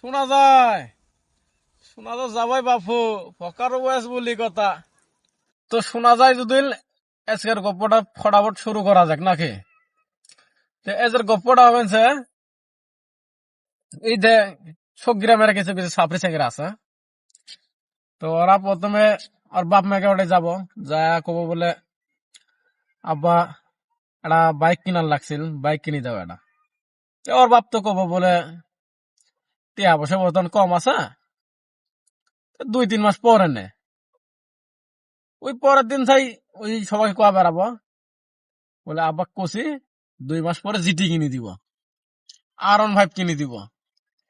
শোনা যায় শোনা তো যাবাই বাপু ফকার বয়স বলি কথা। তো শোনা যায় যদি আজকের গপ্পটা ফটাফট শুরু করা যাক নাকি। তো এজের গপ্পটা হবেন এই যে গ্রামের কিছু কিছু সাপড়ি চেঙ্গরা আছে। তো ওরা প্রথমে ওর বাপ মাকে ওটা যাবো যা কব বলে আব্বা একটা বাইক কিনার লাগছিল, বাইক কিনে দাও এটা। তো ওর বাপ তো কব বলে টিয়া বসে বর্তমান কম আছে, 2-3 মাস পরে নে। ওই পরের দিন চাই ওই সবাইকে কোয়া বেড়াবো বলে আব্বা কষি 2 মাস পরে জিটি কিনে দিব, R15 কিনে দিব,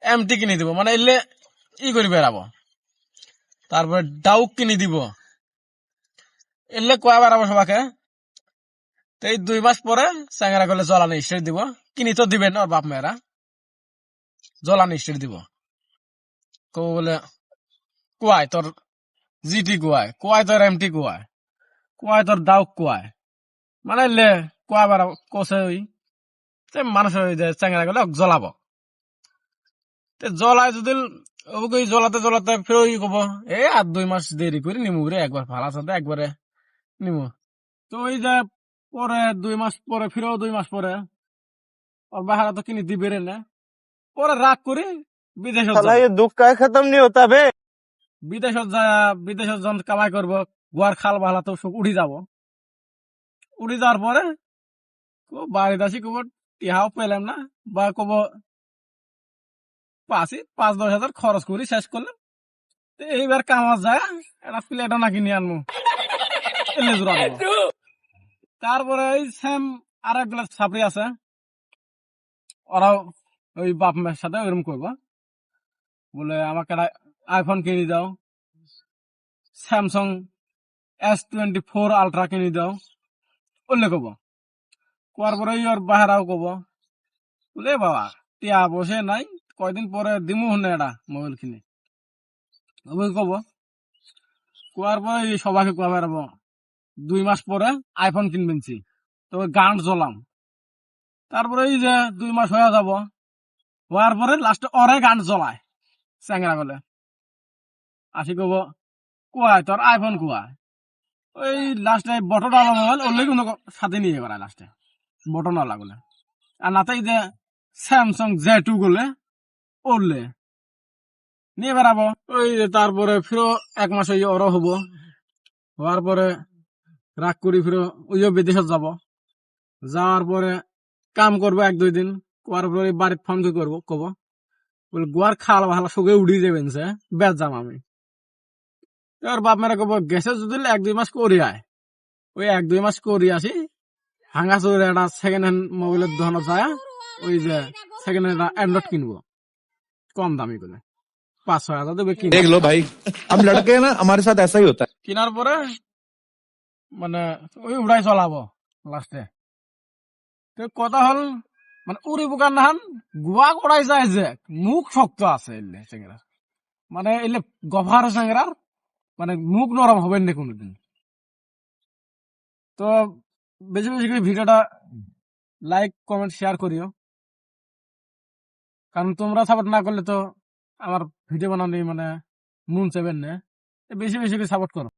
MT কিনে দিব, মানে এলে ই করে বেড়াবো। তারপরে ডাউক কিনে দিব, এলে কোয়া বেড়াবো সবাকে। তো এই 2 মাস পরে স্যাংরা করলে জ্বলানি স্টেট দিব, কিনি তো দিবেন ওর বাপ মেয়েরা, জ্বলানি স্টেট দিব। কব বলে কোয়ায় তোর জিটি কোয়ায়, কোয়ায় তোর MT কোয়ায়, কোয়ায় তোর ডাউক কোয়ায়, মানে এলে কোয়া বেড়াবো কষে ওই মানুষের ওই যে চ্যাংরা গুলো জ্বলাবো। জলায় যদি ওই জ্বলাতে জ্বলাতে ফের ওই কব আর 2 মাস দেরি করে নিমু রে, একবার ভালো সাথে একবারে নিমু। তো ওই যে পরে 2 মাস পরে ফিরেও 2 মাস পরে ওর বাহারা তো কিনে দিবে রে না, পরে রাগ করে বিদেশত साला যাব। ये दुख का खत्म नहीं होता बे। বিদেশত যায়, বিদেশত যখন কামাই করবো গোয়ার খাল বালা তো সব উড়ি যাব। উড়ি যাওয়ার পরে বাড়িতে আসি কব টিহাও পেলাম না, বা কব 5-10 হাজার খরচ করি শেষ করলাম। তো এইবার কামাজ যায় একটা প্লেটও না কিনে আনবো, এলে জোড়া দেবো। তারপরে ওই সেম আর একগুলা ছাপড়ি আছে, ওরাও ওই বাপ মায়ের সাথে ওইরকম করবো বলে আমাকে একটা আইফোন কিনে দাও, স্যামসাং S24 আলট্রা কিনে দাও, বললে কব। কোয়ার পরে ওর বাহারাও কব বলে বাবা টিয়া বসে নাই, কয়দিন পরে দিমু হনে এটা মোবাইল কিনে, ওই কব। কোয়ার পরে সবাইকে কোয়া বেড়াবো 2 মাস পরে আইফোন কিনবেনছি, তো গান জ্বলাম। তারপরে এই যে 2 মাস হয়ে যাব, হওয়ার পরে লাস্টে অরে গান জ্বলায় চ্যাংরা গলে আসি কব কুয়ায় তোর আইফোন কুয়ায়। ওই লাস্টে বটন আলা মোবাইল ওর কোনো সাথে নিয়ে বেড়ায় লাস্টে বটন আলা গুলে, আর নাতে যে স্যামসাং Z2 গুলে ওরলে নিয়ে বেড়াবো। ওই তারপরে ফিরো 1 মাস ওই ওরও হবো, হওয়ার পরে রাগ করি ফিরো ওইও বিদেশত যাব। যাওয়ার পরে কাম করবো 1-2 দিন, করার পরে বাড়িতে ফোন করবো কব বলে গোয়ার খাল ভালো সঙ্গে উড়ি যাবেন সে বেচ যাম আমি। এবার বাপ মেরা কব গেছে যদি 1-2 মাস করি আয়, ওই 1-2 মাস করি আসি ভাঙা চোরে একটা সেকেন্ড হ্যান্ড মোবাইলের দোকানে যায়, ওই যে সেকেন্ড হ্যান্ড অ্যান্ড্রয়েড কিনবো কম দামি করে 5-6 হাজার দেবে কিনে। देख लो भाई, हम लड़के हैं ना, हमारे साथ ऐसा ही होता है। কেনার পরে মানে ওই উড়াই চলাবো লাস্টে। তো কথা হল মানে উড়ি বোকার নাহান গোয়া কড়াই যায় যে মুখ শক্ত আছে এলে চেঙ্গরা, মানে এলে গভার চেঙ্গরার মানে মুখ নরম হবেন না কোনোদিন। তো বেশি বেশি করে ভিডিওটা লাইক কমেন্ট শেয়ার করিও, কারণ তোমরা সাপোর্ট না করলে তো আমার ভিডিও বানানো মানে মন চাইবেন না। বেশি বেশি করে সাপোর্ট করো।